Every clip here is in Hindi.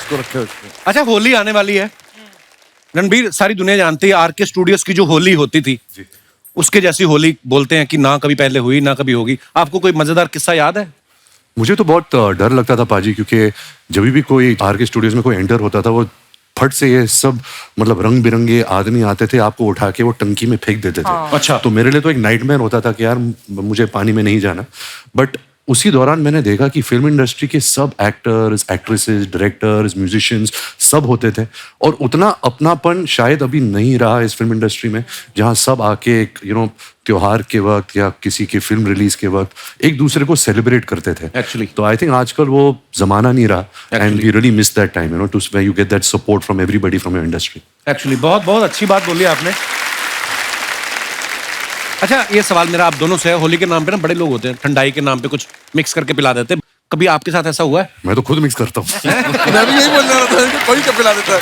इसको रखे। अच्छा, होली आने वाली है रणबीर, सारी दुनिया जानती है आरके स्टूडियोज की जो होली होती थी जी। उसके जैसी होली बोलते हैं कि ना कभी पहले हुई ना कभी होगी। आपको कोई मजेदार किस्सा याद है? मुझे तो बहुत डर लगता था पाजी, क्योंकि जब भी कोई आरके स्टूडियोज में कोई एंटर होता था, वो फट से ये सब मतलब रंग बिरंगे आदमी आते थे, आपको उठा के वो टंकी में फेंक देते थे। अच्छा। तो मेरे लिए तो एक नाइटमेयर होता था कि यार मुझे पानी में नहीं जाना। बट उसी दौरान मैंने देखा कि फिल्म इंडस्ट्री के सब एक्टर्स, एक्ट्रेसेस, डायरेक्टर्स, म्यूजिशियंस सब होते थे, और उतना अपनापन शायद अभी नहीं रहा इस फिल्म इंडस्ट्री में, जहाँ सब आके एक त्योहार के वक्त या किसी की फिल्म रिलीज के वक्त एक दूसरे को सेलिब्रेट करते थे। Actually. तो आई थिंक आजकल वो जमाना नहीं रहा, and we really miss that time, to where you get that support from everybody from your industry. Actually बहुत बहुत अच्छी बात बोली आपने। अच्छा, ये सवाल मेरा आप दोनों से है। होली के नाम पे ना बड़े लोग होते हैं, ठंडाई के नाम पे कुछ मिक्स करके पिला देते हैं। कभी आपके साथ ऐसा हुआ है? मैं तो खुद मिक्स करता हूँ। मैं भी यही बोल रहा था कि कोई क्या पिला देता है।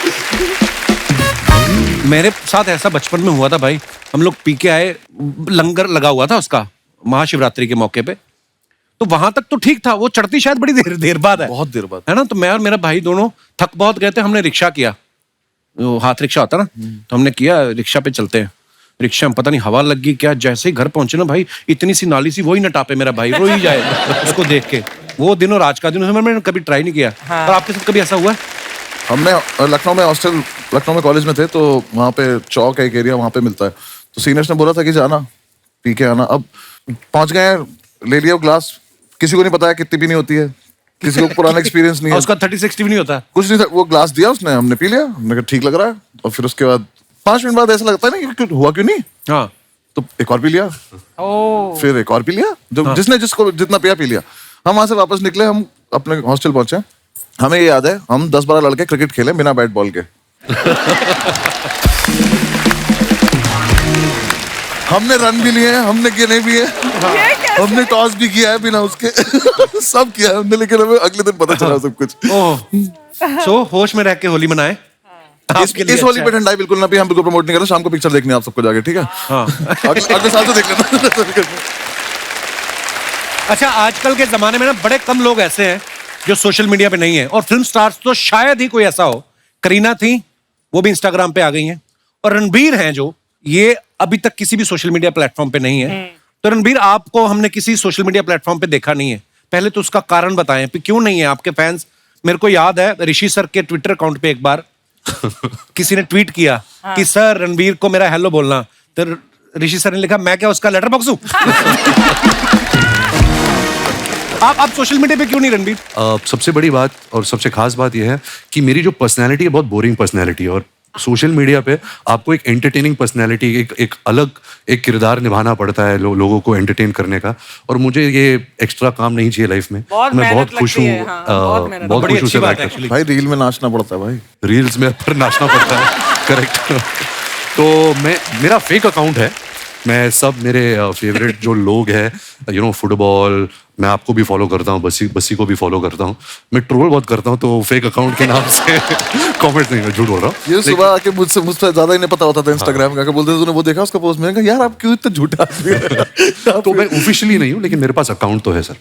मेरे साथ ऐसा बचपन में हुआ था भाई। हम लोग पी के आए, लंगर लगा हुआ था उसका महाशिवरात्रि के मौके पे, तो वहां तक तो ठीक था। वो चढ़ती शायद बड़ी देर बाद है, बहुत देर बाद, है ना। तो मैं और मेरा भाई दोनों थक बहुत गए थे। हमने रिक्शा किया, वो हाथ रिक्शा होता ना, तो हमने किया रिक्शा पे चलते हैं। रिक्शा में पता नहीं हवा लग गई क्या, जैसे ही घर पहुंचे ना भाई, इतनी सी नाली सी, वही न टापे मेरा भाई, रो ही जाए उसको देख के। वो दिन और आज का दिन मैंने कभी ट्राई नहीं किया। हाँ। और आपके साथ कभी ऐसा हुआ है? हमने लखनऊ में हॉस्टल, लखनऊ में कॉलेज में थे, तो वहाँ पे चौक है एक एरिया, वहाँ पे मिलता है। तो सीनियर्स ने बोला था कि जाना पी के आना। अब पहुंच गए, ले लिया ग्लास, किसी को नहीं पता है कितनी पीनी होती है, किसी को पुराना एक्सपीरियंस नहीं है। उसका 30-60 भी नहीं होता। कुछ नहीं था, वो ग्लास दिया उसने, हमने पी लिया, हमने कहा ठीक लग रहा है। और फिर उसके बाद 5 मिनट बाद ऐसा लगता है ना कि हुआ क्यों नहीं, हाँ, तो एक और पी लिया, ओह, फिर एक और पी लिया, जो जिसने जिसको जितना पिया पी लिया। हम वहां से वापस निकले, हम अपने हॉस्टल पहुंचे। हमें ये याद है, हम 10-12 लड़के क्रिकेट खेले बिना बैट बॉल के। हमने रन भी लिए हैं, हमने गिने भी है, हमने टॉस भी किया है बिना उसके। सब किया है हमने, लेकिन हमें अगले दिन पता चला सब कुछ। ओह, सो होश में रह के होली मनाए। इस होली पे ठंडाई बिल्कुल ना पिए, हम बिल्कुल प्रमोट नहीं कर रहे। शाम को पिक्चर देखनी है आप सबको जाके, ठीक है? हाँ। अगले साल तो देख लेना। अच्छा, आजकल के जमाने में ना बड़े कम लोग ऐसे हैं जो सोशल मीडिया पे नहीं है, और फिल्म स्टार्स तो शायद ही कोई ऐसा हो। करीना थी, वो भी इंस्टाग्राम पे आ गई हैं, और रणबीर हैं जो ये अभी तक किसी भी सोशल मीडिया प्लेटफॉर्म पे नहीं है। तो रणबीर, आपको हमने किसी सोशल मीडिया प्लेटफॉर्म पे देखा नहीं है, पहले तो उसका कारण बताएं क्यों नहीं है। आपके फैंस, मेरे को याद है ऋषि सर के ट्विटर अकाउंट पे एक बार किसी ने ट्वीट किया कि सर रणबीर को मेरा हेलो बोलना, तो ऋषि सर ने लिखा मैं क्या उसका लेटर बॉक्स हूं? आप सोशल मीडिया पे क्यों नहीं रणबीर? सबसे बड़ी बात और सबसे खास बात यह है कि मेरी जो पर्सनैलिटी है बहुत बोरिंग पर्सनैलिटी है, और सोशल मीडिया पे आपको एक एंटरटेनिंग पर्सनैलिटी, एक अलग एक किरदार निभाना पड़ता है लोगों को एंटरटेन करने का, और मुझे ये एक्स्ट्रा काम नहीं चाहिए लाइफ में। बहुत मैं मेहनत बहुत खुश लगती हूँ, है, हाँ, बहुत मेहनत। बहुत बड़ी खुश हूँ अच्छी से बात है बैठकर। एक्चुअली। भाई रील में नाचना पड़ता है भाई। रील्स में पर नाचना पड़ता है, करेक्ट। तो मेरा फेक अकाउंट है, मैं सब मेरे फेवरेट जो लोग हैं, फुटबॉल, मैं आपको भी फॉलो करता हूँ, बसी को भी फॉलो करता हूँ, मैं ट्रोल बहुत करता हूँ, तो फेक अकाउंट के नाम से कमेंट नहीं, मैं झूठ बोल रहा हूँ। ये सुबह आके मुझ पर ज्यादा ही नहीं पता होता था इंस्टाग्राम का, बोलते थे तूने वो देखा उसका पोस्ट, मैंने कहा यार आप क्यों इतना झूठा आदमी है? तो मैं ऑफिशियली नहीं हूँ, लेकिन मेरे पास अकाउंट तो है सर।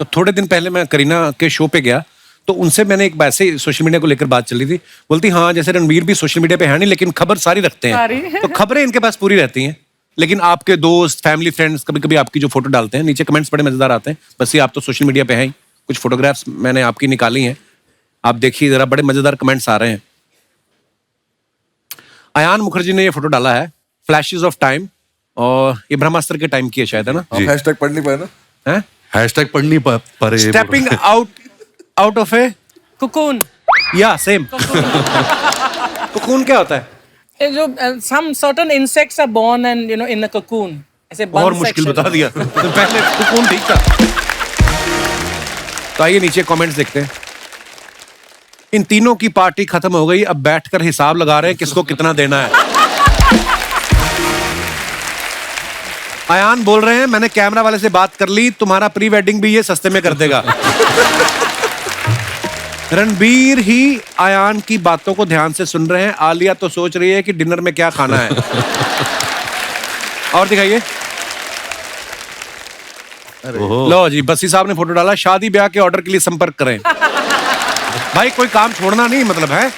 तो थोड़े दिन पहले मैं करीना के शो पे गया, तो उनसे मैंने एक वैसे सोशल मीडिया को लेकर बात चली थी। बोलती हाँ, जैसे रणबीर भी सोशल मीडिया पे है नहीं, लेकिन खबर सारी रखते हैं। तो खबरें इनके पास पूरी रहती हैं, लेकिन आपके दोस्त, फैमिली, फ्रेंड्स कभी कभी आपकी जो फोटो डालते हैं, नीचे कमेंट्स बड़े मजेदार आते हैं। बस ये आप तो सोशल मीडिया पे हैं ही, कुछ फोटोग्राफ्स मैंने आपकी निकाली हैं, आप देखिए जरा, बड़े मजेदार कमेंट्स आ रहे हैं। अयान मुखर्जी ने ये फोटो डाला है, फ्लैशेस ऑफ टाइम, और ये ब्रह्मास्त्र के टाइम की है शायद, है ना? आप हैशटैग पढ़ नहीं पाए ना? हैं? हैशटैग पढ़ नहीं पा रहे। Stepping out of A cocoon. या सेम। कुकून क्या होता है? ये जो some certain insects are born and in a cocoon. ऐसे बंद और मुश्किल section बता दिया। तो पहले कुकून ठीक था। तो आइए नीचे कमेंट्स देखते हैं। इन तीनों की पार्टी खत्म हो गई, अब बैठकर हिसाब लगा रहे हैं किसको कितना देना है। अयान बोल रहे हैं मैंने कैमरा वाले से बात कर ली, तुम्हारा प्री वेडिंग भी ये सस्ते में कर देगा। रणबीर ही अयान की बातों को ध्यान से सुन रहे हैं। आलिया तो सोच रही है कि डिनर में क्या खाना है। और दिखाइए। लो जी, बस्सी साहब ने फोटो डाला, शादी ब्याह के ऑर्डर के लिए संपर्क करें। भाई कोई काम छोड़ना नहीं मतलब है।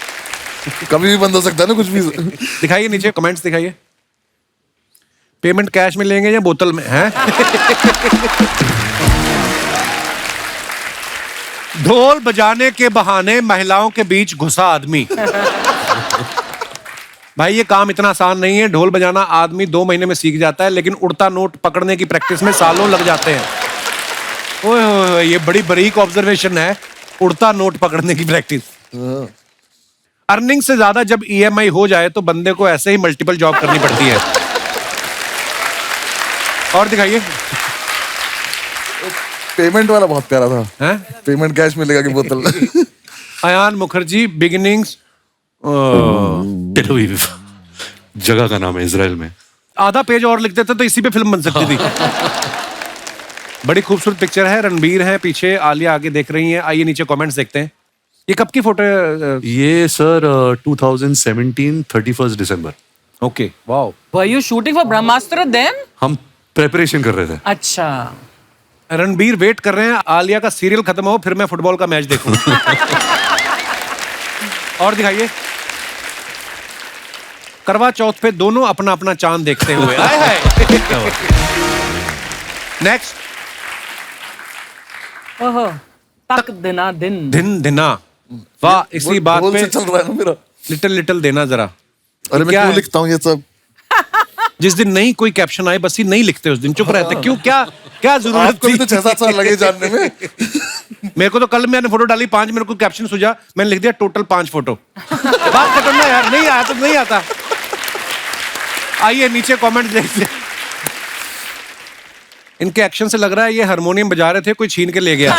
कभी भी बंद हो सकता है ना कुछ भी। दिखाइए नीचे कमेंट्स दिखाइए। पेमेंट कैश में लेंगे या बोतल में है? ढोल बजाने के बहाने महिलाओं के बीच घुसा आदमी। भाई ये काम इतना आसान नहीं है। ढोल बजाना आदमी 2 महीने में सीख जाता है, लेकिन उड़ता नोट पकड़ने की प्रैक्टिस में सालों लग जाते हैं। ओए होए होए, ये बड़ी बारीक ऑब्जर्वेशन है। उड़ता नोट पकड़ने की प्रैक्टिस। अर्निंग से ज्यादा जब ईएमआई हो जाए तो बंदे को ऐसे ही मल्टीपल जॉब करनी पड़ती है। और दिखाइए। पेमेंट वाला बहुत प्यारा था। हैं? पेमेंट कैश मिलेगा कि बोतल। अयान मुखर्जी बिगिनिंग्स। टेल अवीव जगह का नाम है इजराइल में। आधा पेज और लिख देते तो इसी पे फिल्म बन सकती थी। बड़ी खूबसूरत पिक्चर है। रणबीर है पीछे, आलिया आगे देख रही है। आइए नीचे कमेंट्स देखते हैं। ये कब की फोटो है? ये sir 2017 31 December. Okay wow. Were you shooting for Brahmastra then? हम प्रेपरेशन कर रहे थे। अच्छा। रणबीर वेट कर रहे हैं आलिया का सीरियल खत्म हो फिर मैं फुटबॉल का मैच देखूं। और दिखाइए। करवा चौथ पे दोनों अपना अपना चांद देखते हुए। आए हाय। नेक्स्ट। ओहो। तक दिना दिन। दिन दिना। वाह, इसी बात ढोल पे से चल रहा है ना मेरा। लिटिल लिटिल देना जरा। अरे मैं क्या क्यों है? लिखता हूँ ये सब? जिस दिन नहीं कोई कैप्शन आए बस ही नहीं लिखते, उस दिन चुप रहते। क्यों? क्या क्या जरूरत आपको थी? भी तो 6-7 साल लगे जानने में। मेरे को तो कल मैंने फोटो डाली 5, मेरे को कैप्शन सुझा, मैंने लिख दिया टोटल 5 फोटो। बात खत्म ना यार। नहीं आया तो नहीं आता। आइए नीचे कमेंट देखते हैं। इनके एक्शन से लग रहा है ये हारमोनियम बजा रहे थे, कोई छीन के ले गया।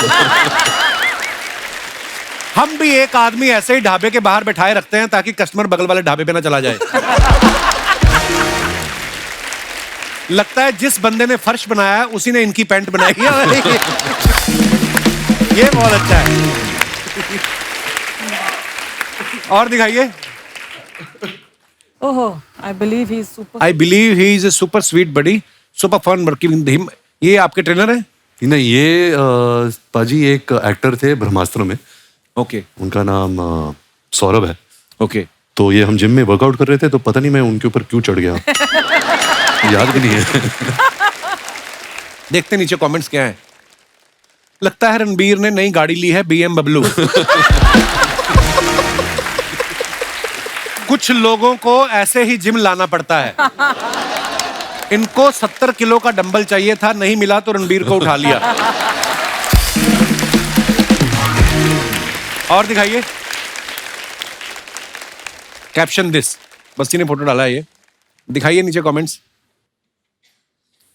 हम भी एक आदमी ऐसे ही ढाबे के बाहर बैठाए रखते हैं ताकि कस्टमर बगल वाले ढाबे पे ना चला जाए। लगता है जिस बंदे ने फर्श बनाया है उसी ने इनकी पैंट बनाई है। ये बहुत अच्छा है। और दिखाइए। ओहो, I believe he's super. I believe he is a super sweet buddy, super fun working with him. ये आपके ट्रेनर है? नहीं, ये पाजी एक एक्टर थे ब्रह्मास्त्र में। ओके उनका नाम सौरभ है। ओके। तो ये हम जिम में वर्कआउट कर रहे थे तो पता नहीं मैं उनके ऊपर क्यों चढ़ गया। याद भी नहीं है। देखते नीचे कमेंट्स क्या है। लगता है रणबीर ने नई गाड़ी ली है BMW। कुछ लोगों को ऐसे ही जिम लाना पड़ता है। इनको 70 किलो का डंबल चाहिए था, नहीं मिला तो रणबीर को उठा लिया। और दिखाइए। कैप्शन दिस, बस्ती ने फोटो डाला है ये। दिखाइए नीचे कमेंट्स।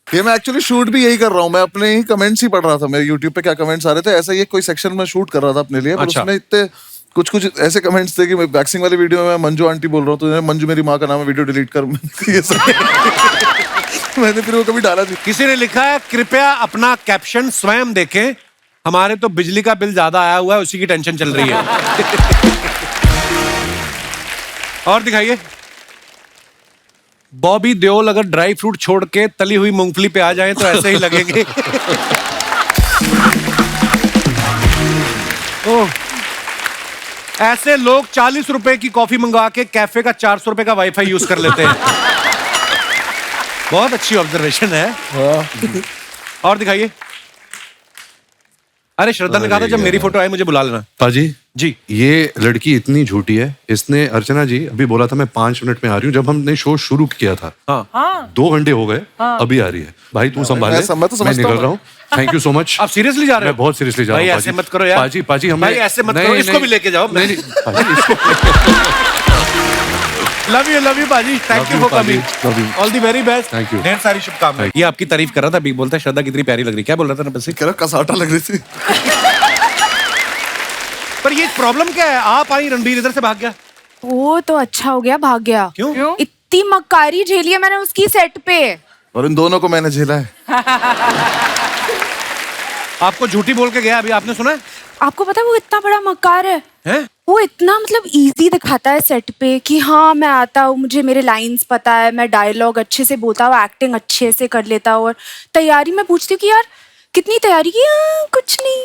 ये मैं एक्चुअली शूट भी यही कर रहा हूँ। मैं अपने ही कमेंट्स ही पढ़ रहा था। मेरे यूट्यूब पे क्या कमेंट्स आ रहे थे, ऐसा ही कोई सेक्शन में शूट कर रहा था अपने लिए। पर अच्छा। उसमें इतने कुछ ऐसे कमेंट्स थे कि मैं वैक्सिंग वाली वीडियो में मैं मंजू आंटी बोल रहा हूँ तो मंजू मेरी माँ का नाम है, वीडियो डिलीट कर। ये सब मैंने फिर वो कभी डाला नहीं। किसी ने लिखा है कृपया अपना कैप्शन स्वयं देखें, हमारे तो बिजली का बिल ज्यादा आया हुआ है, उसी की टेंशन चल रही है। और दिखाइए। बॉबी देओल अगर ड्राई फ्रूट छोड़ के तली हुई मूंगफली पे आ जाएं तो ऐसे ही लगेंगे। ओह, ऐसे लोग 40 रुपए की कॉफी मंगवा के कैफे का 400 रुपए का वाईफाई यूज कर लेते हैं। बहुत अच्छी ऑब्जर्वेशन है। और दिखाइए। अरे श्रद्धा ने कहा था जब मेरी फोटो आए मुझे बुला लेना। पाजी जी। ये लड़की इतनी झूठी है। इसने अर्चना जी अभी बोला था मैं 5 मिनट में आ रही हूँ। जब हमने शो शुरू किया था हाँ 2 घंटे हो गए, अभी आ रही है। भाई तू संभाल ले, मैं तो मैं समझता निकल हूँ। रहा हूँ। Thank you so much. आप सीरियसली जा रहे हो? मैं बहुत सीरियसली जा रहा भाई हूँ। ऐसे मत करो यार। पाजी हमें भाई ऐसे मत नहीं, करो, इसको नहीं, भी लेके जाओ। नहीं नहीं पाजी, इसको लव यू बाजी। थैंक यू you, फॉर पाजी। Coming. Love you. All the very best. Thank you. ढेर सारी शुभकामनाएं। ये आपकी तारीफ कर रहा था, बिग बोलता है श्रद्धा कितनी प्यारी लग रही। क्या बोल रहा था ना बस? कह रहा कसाटा लग रही थी। पर ये प्रॉब्लम क्या है? आप आई, रणबीर इधर से भाग गया। वो तो अच्छा हो गया, भाग गया। क्यों? इतनी मक्कारी झेली है मैंने उसकी सेट पे। और इन दोनों को मैंने झेला है। आपको झूठी बोल के गया अभी, आपने सुना है? आपको पता है वो इतना बड़ा मक्कार है। हैं? वो इतना मतलब इजी दिखाता है सेट पे कि हाँ मैं आता हूँ, मुझे मेरे लाइंस पता है, मैं डायलॉग अच्छे से बोलता हूँ, एक्टिंग अच्छे से कर लेता हूँ। और तैयारी में पूछती हूँ कि यार कितनी तैयारी की? कुछ नहीं।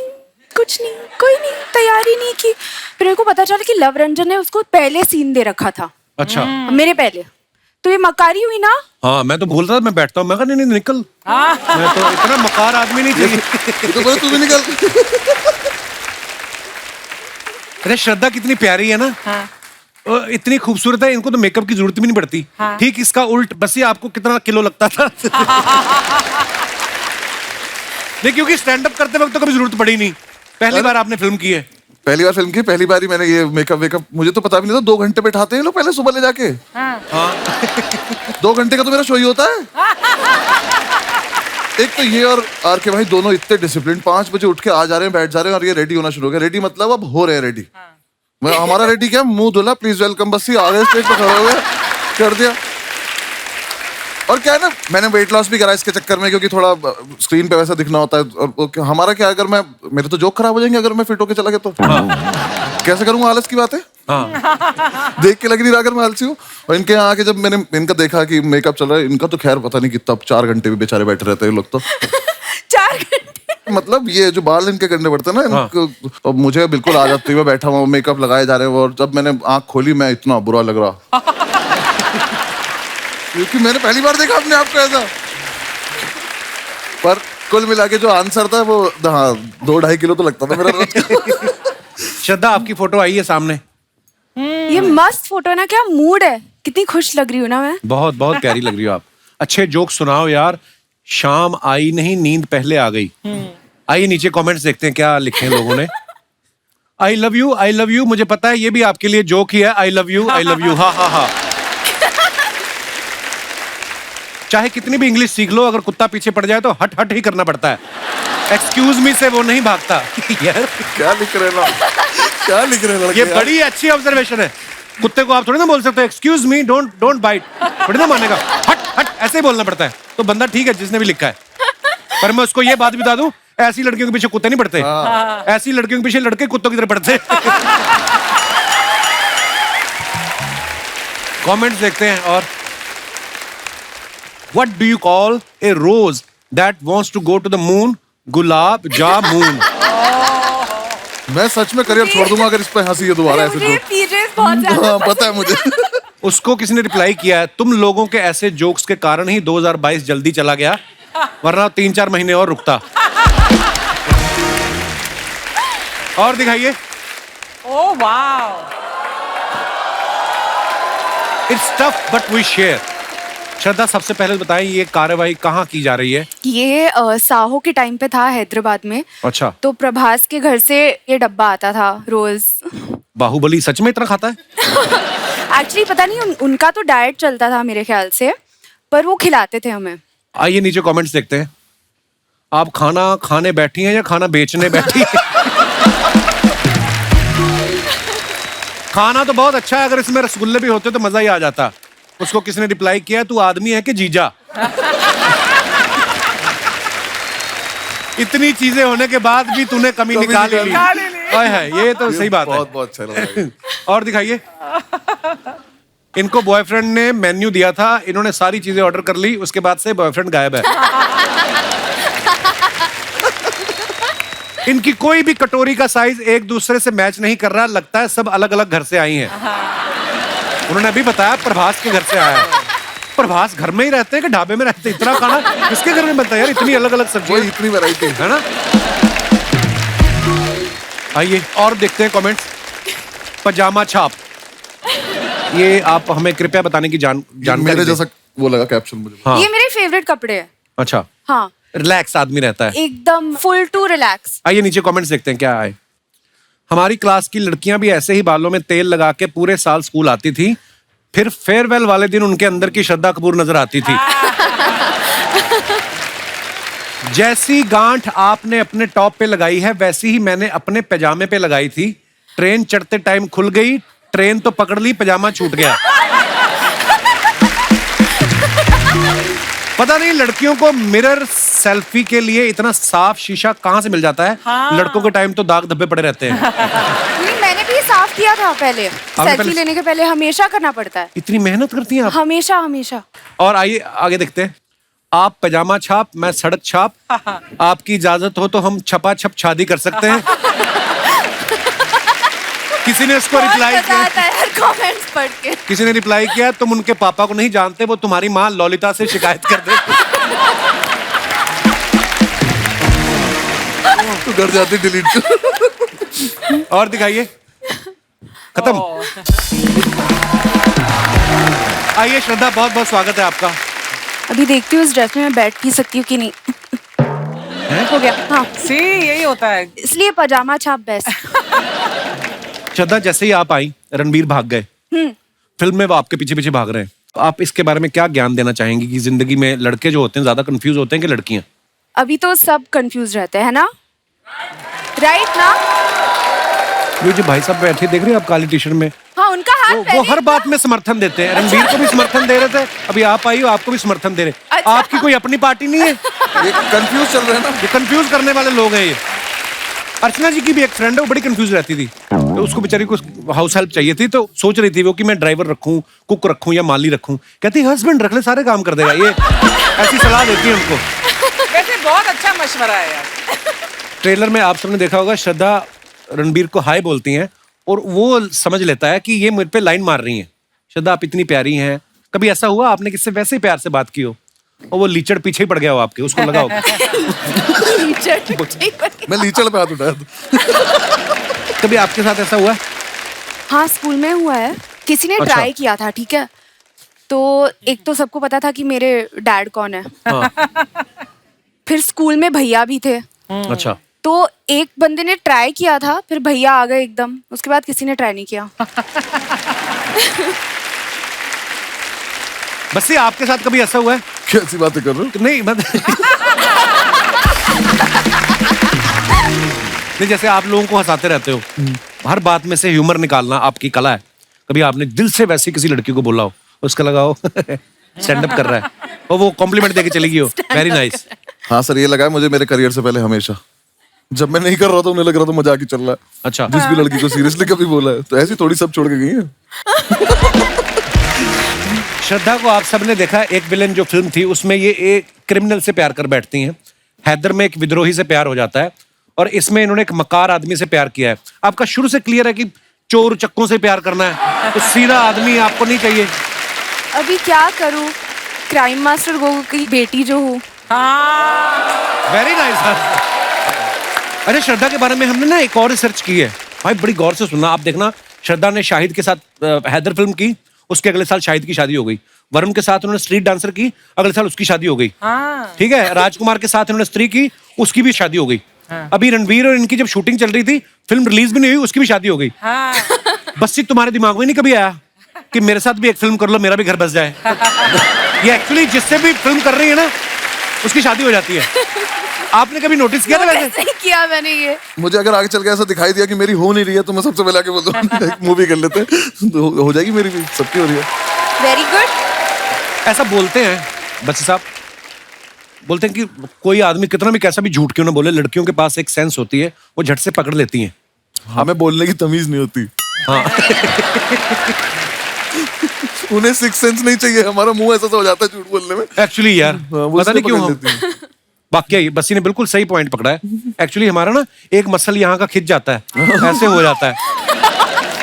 कुछ नहीं, कोई नहीं, तैयारी नहीं की। फिर मेरे को पता चला कि लव रंजन ने उसको पहले सीन दे रखा था, अच्छा। मेरे पहले। तो ये मकारी हुई ना। हाँ, मैं तो बोल रहा था, मैं बैठता हूँ, मैं कहा नहीं नहीं निकल, मैं तो इतना मकार आदमी नहीं चाहिए। ये तो बोले तू भी निकल। अरे श्रद्धा कितनी प्यारी है ना, और इतनी खूबसूरत है, इनको तो मेकअप की जरूरत भी नहीं पड़ती। ठीक इसका उल्ट, बस ये आपको कितना किलो लगता था। नहीं, क्योंकि स्टैंड अप करते वक्त तो कभी जरूरत पड़ी नहीं, पहली बार आपने फिल्म की है। पहली बार फिल्म की, पहली बार ही मैंने ये मेकअप वेकअप, मुझे तो पता भी नहीं था 2 घंटे बैठाते हैं लोग पहले सुबह ले जाके। 2 घंटे का तो मेरा शो ही होता है। एक तो ये और आर के भाई दोनों इतने डिसिप्लिन, 5 बजे उठ के आ जा रहे हैं, बैठ जा रहे हैं, और ये रेडी होना शुरू हो गया। रेडी मतलब अब हो रहे हैं रेडी। मैं हमारा रेडी क्या, मुंह धुला, प्लीज वेलकम, बस ही आ गए, स्टेज पे खड़े हो गए, कर दिया। और क्या है ना, मैंने वेट लॉस भी करा इसके चक्कर में, क्योंकि थोड़ा स्क्रीन पे वैसा दिखना होता है। और हमारा क्या, अगर मैं, मेरे तो जोक खराब हो जाएंगे अगर मैं फिट होके चला गया तो। कैसे करूंगा, आलस की बात है। देख के लग नहीं रहा अगर मैं आलसी हूँ। और इनके यहाँ आके जब मैंने इनका देखा कि मेकअप चल रहा है, इनका तो खैर पता नहीं कितना, 4 घंटे भी बेचारे बैठे रहते हैं लोग तो। 4 घंटे मतलब ये जो बाल इनके करने पड़ते हैं ना इनको, तो मुझे बिल्कुल आ जाती है, मैं बैठा हुआ, मेकअप लगाए जा रहे हैं। और जब मैंने आंख खोली, मैं इतना बुरा लग रहा, क्योंकि मैंने पहली बार देखा अपने आप को ऐसा। पर कुल मिला के जो आंसर था वो, हाँ, 2-2.5 किलो तो लगता था मेरा रोज का। श्रद्धा, आपकी फोटो आई है सामने, ये मस्त फोटो है ना, क्या मूड है, कितनी खुश लग रही हूँ ना मैं। बहुत बहुत प्यारी लग रही हो आप। अच्छे जोक सुनाओ यार। शाम आई नहीं, नींद पहले आ गई। आइए नीचे कमेंट्स देखते हैं क्या लिखे हैं लोगों ने। I love you, I love you, मुझे पता है ये भी आपके लिए जोक ही है। I love you, I love you, हा हा हा। चाहे कितनी भी इंग्लिश सीख लो, अगर कुत्ता पीछे पड़ जाए तो हट हट ही करना पड़ता है। एक्सक्यूज मी से वो नहीं भागता। यार क्या लिख रहे ना, क्या लिख रहे लड़के ये यार? बड़ी अच्छी ऑब्जर्वेशन है। कुत्ते को आप थोड़ी ना बोल सकते हो excuse me, don't don't bite, थोड़ी ना मानेगा। हट हट ऐसे ही बोलना पड़ता है। तो बंदा ठीक है जिसने भी लिखा है। पर मैं उसको ये बात बता दूं, ऐसी लड़कियों के पीछे कुत्ते नहीं पड़ते, ऐसी लड़कियों के पीछे लड़के कुत्तों की तरह पड़ते। कमेंट्स देखते हैं। और what do you call a rose that wants to go to the moon? Gulab jamun. मैं सच में करियर छोड़ दूंगा अगर इस पे हंसी है दोबारा ऐसे मुझे तो। पीजेस बहुत ज्यादा हाँ, पता है मुझे। उसको किसी ने रिप्लाई किया है, तुम लोगों के ऐसे जोक्स के कारण ही 2022 जल्दी चला गया, वरना 3-4 महीने और रुकता। और दिखाइए। Oh wow. It's tough but we share. Shraddha, सबसे पहले बताएं ये कार्यवाही कहाँ की जा रही है? ये साहो के टाइम पे था हैदराबाद में। अच्छा। तो प्रभास के घर से ये डब्बा आता था रोज। बाहुबली सच में इतना खाता है? एक्चुअली पता नहीं उनका तो डाइट चलता था मेरे ख्याल से, पर वो खिलाते थे हमें। आइए नीचे कमेंट्स देखते हैं। आप खाना खाने बैठी हैं या खाना बेचने बैठी हैं? खाना तो बहुत अच्छा है, अगर इसमें रसगुल्ले भी होते तो मजा ही आ जाता। उसको किसने रिप्लाई किया, तू आदमी है कि जीजा? इतनी चीजें होने के बाद भी तूने कमी निकाल ली। हाय हाय, ये तो सही बात है। बहुत बहुत अच्छा लगा। और दिखाइए। इनको बॉयफ्रेंड ने मेन्यू दिया था, इन्होंने सारी चीजें ऑर्डर कर ली, उसके बाद से बॉयफ्रेंड गायब है। इनकी कोई भी कटोरी का साइज एक दूसरे से मैच नहीं कर रहा, लगता है सब अलग अलग घर से आई हैं। उन्होंने अभी बताया प्रभास के घर से आया है। प्रभास घर में ही रहते हैं कि ढाबे में रहते हैं? इतना खाना किसके घर में बनता है यार, इतनी अलग अलग सब्जियां, इतनी वैरायटी है ना। आइए और देखते हैं कमेंट्स। पजामा छाप, ये आप हमें कृपया बताने की जानकारी मेरे दें। जैसा वो लगा कैप्शन मुझे। हाँ। ये मेरे फेवरेट कपड़े हैं। अच्छा, हाँ, रिलैक्स आदमी रहता है एकदम फुल टू रिलैक्स। आइए नीचे कमेंट्स देखते हैं क्या आए। हमारी क्लास की लड़कियां भी ऐसे ही बालों में तेल लगा के पूरे साल स्कूल आती थी, फिर फेयरवेल वाले दिन उनके अंदर की श्रद्धा कपूर नजर आती थी। जैसी गांठ आपने अपने टॉप पे लगाई है, वैसी ही मैंने अपने पैजामे पे लगाई थी। ट्रेन चढ़ते टाइम खुल गई, ट्रेन तो पकड़ ली, पैजामा छूट गया। पता नहीं लड़कियों को मिरर सेल्फी के लिए इतना साफ शीशा कहाँ से मिल जाता है। लड़कों के टाइम तो दाग धब्बे पड़े रहते हैं। नहीं, मैंने भी साफ किया था पहले। सेल्फी लेने के पहले हमेशा करना पड़ता है। इतनी मेहनत करती हैं आप? हमेशा हमेशा। और आइए आगे देखते हैं। आप पैजामा छाप, मैं सड़क छाप। आपकी इजाजत हो तो हम छपा छप शादी कर सकते हैं। किसी ने इसको रिप्लाई बहुत मजा किया, आता है यार कमेंट्स पढ़ के। किसी ने रिप्लाई किया, तुम उनके पापा को नहीं जानते, वो तुम्हारी माँ ललिता से शिकायत कर दे। तो डर जाती डिलीट कर। और दिखाइए, खत्म। आइए श्रद्धा, बहुत बहुत स्वागत है आपका। अभी देखती हूँ इस ड्रेस में मैं बैठ भी सकती हूँ कि नहीं। हो गया, हाँ। See, यही होता है। इसलिए पजामा छाप बेस्ट। श्रद्धा, जैसे ही आप आई, रणबीर भाग गए। फिल्म में वो आपके पीछे पीछे भाग रहे हैं। आप इसके बारे में क्या ज्ञान देना चाहेंगी कि जिंदगी में लड़के जो होते हैं ज्यादा कंफ्यूज होते हैं कि लड़कियां? अभी तो सब कंफ्यूज रहते हैं ना, राइट ना? ये जो भाई साहब बैठे देख रहे हैं आप काली टी शर्ट में, हाँ, उनका हाथ वो पहले हर बात में समर्थन देते हैं। रणबीर को भी समर्थन दे रहे थे, अभी आप आई हो, आपको भी समर्थन दे रहे। अच्छा। आपकी कोई अपनी पार्टी नहीं है? ये कंफ्यूज चल रहे हैं ना। ये कंफ्यूज करने वाले लोग हैं ये। अर्चना जी की भी एक फ्रेंड है, वो बड़ी कंफ्यूज रहती थी, तो उसको बेचारी को हाउस हेल्प चाहिए थी, तो सोच रही थी वो कि मैं ड्राइवर रखूं, कुक रखूं या माली रखूं। कहती हस्बैंड रख ले, सारे काम कर देगा ये। ऐसी सलाह देती है उनको। वैसे बहुत अच्छा मशवरा है यार। ट्रेलर में आप सबने देखा होगा, श्रद्धा रणबीर को हाय बोलती हैं और वो समझ लेता है कि ये मुझ पे लाइन मार रही हैं। श्रद्धा, आप इतनी प्यारी हैं। कभी ऐसा हुआ आपने किससे वैसे ही प्यार से बात की हो और वो लीचड़ पीछे ही पड़ गया हो आपके, उसको लगा होगा? मैं लीचड़ पे हाथ उठाया था। कभी आपके साथ ऐसा हुआ? हाँ, स्कूल में हुआ है। किसी ने अच्छा। ट्राई किया था, ठीक है? तो एक तो सबको पता था कि मेरे डैड कौन है। हाँ। फिर स्कूल में भैया भी थे, अच्छा। तो एक बंदे ने ट्राई किया था, फिर भैया आ गए एकदम। उसके बाद किसी ने ट्राई नहीं किया। बस ये आपके साथ कभी ऐसा हुआ है? कैसी बातें कर रहे हो? नहीं नहीं, जैसे आप लोगों को हंसाते रहते हो, हर बात में से ह्यूमर निकालना आपकी कला है। कभी आपने दिल से वैसी किसी लड़की को बोला हो, उसका लगा हो स्टैंड अप कर रहा है और वो कॉम्प्लीमेंट देके चली गई हो, वेरी नाइस। हाँ सर, ये लगा है मुझे मेरे करियर से पहले हमेशा। जब मैं नहीं कर रहा था उन्हें लग रहा था मजाक ही चल रहा है। अच्छा। जिस भी लड़की को सीरियसली कभी बोला है, तो ऐसी थोड़ी सब छोड़ के गई है। श्रद्धा को आप सबने देखा, एक विलेन जो फिल्म थी उसमें ये एक क्रिमिनल से प्यार कर बैठती हैं। हैदर में एक विद्रोही से प्यार हो जाता है और इसमें इन्होंने एक मकार आदमी से प्यार किया है। आपका शुरू से क्लियर है कि चोर चक्कों से प्यार करना है, तो सीधा आदमी आपको नहीं चाहिए। अभी क्या करूं, क्राइम मास्टर गोगो की बेटी जो हूँ। Very nice. अरे श्रद्धा के बारे में हमने ना एक और रिसर्च की है भाई, बड़ी गौर से सुनना। आप देखना, श्रद्धा ने शाहिद के साथ हैदर फिल्म की, उसके अगले साल शाहिद की शादी हो गई। वरुण के साथ उन्होंने स्ट्रीट डांसर की, अगले साल उसकी शादी हो गई। ठीक है। राजकुमार के साथ उन्होंने स्त्री की, उसकी भी शादी हो गई। अभी रणवीर और इनकी जब शूटिंग चल रही थी, फिल्म रिलीज भी नहीं हुई, उसकी भी शादी हो गई। बस ये तुम्हारे दिमाग में नहीं कभी आया कि मेरे साथ भी एक फिल्म कर लो, मेरा भी घर बस जाए? ये एक्चुअली जिससे भी फिल्म कर रही है ना, उसकी शादी हो जाती है। आपने कभी नोटिस किया था वैसे? नहीं किया मैंने ये। मुझे अगर आगे चल के ऐसा दिखाई दिया कि मेरी हो नहीं रही है, तो मैं सबसे पहले आके बोल दूं मूवी कर लेते हैं, तो हो जाएगी मेरी भी, सबकी हो रही है। Very good. ऐसा बोलते हैं बच्चे साहब, बोलते हैं कि कोई आदमी कितना भी कैसा भी झूठ क्यों ना बोले, लड़कियों के पास एक सेंस होती है, वो झट से पकड़ लेती हैं। हमें बोलने की तमीज नहीं होती। हाँ। उन्हें सिक्स सेंस नहीं चाहिए, हमारा मुंह ऐसा हो जाता है झूठ बोलने में। एक्चुअली यार, वो पता नहीं इसलिए क्यों पकड़ लेती हम वाकई बस्सी ने बिल्कुल सही पॉइंट पकड़ा है। एक्चुअली हमारा ना एक मसल यहाँ का खिंच जाता है, ऐसे हो जाता है।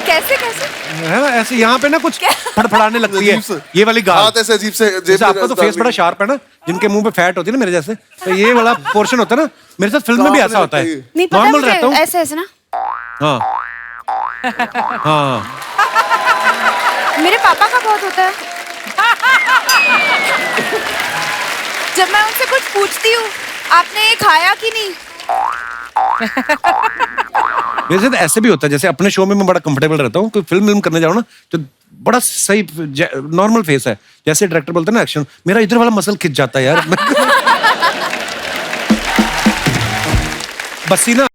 कैसे कैसे? है ना, ऐसे यहाँ पे ना कुछ फड़फड़ाने लगती है, अजीब से। ये वाली गाल। हाथ ऐसे अजीब से जैसे आपका तो फेस बड़ा शार्प है ना, जिनके मुंह पे फैट होती है ना मेरे जैसे, तो ये वाला पोर्शन होता है ना, मेरे साथ फिल्म में भी ऐसा होता है। नहीं पता नॉर्मल मुझे, रहता हूँ। ऐसे ऐसे ना। हाँ हाँ। मेरे पापा का बहुत होता है। जब मैं उनसे कुछ पूछती हूँ, आपने ये खाया कि नहीं? मेरे साथ ऐसे भी होता है, जैसे अपने शो में मैं बड़ा कंफर्टेबल रहता हूँ, कोई फिल्म करने जाऊँ ना, तो बड़ा सही नॉर्मल फेस है, जैसे डायरेक्टर बोलते हैं ना एक्शन, मेरा इधर वाला मसल खिंच जाता है यार। बस्सी ना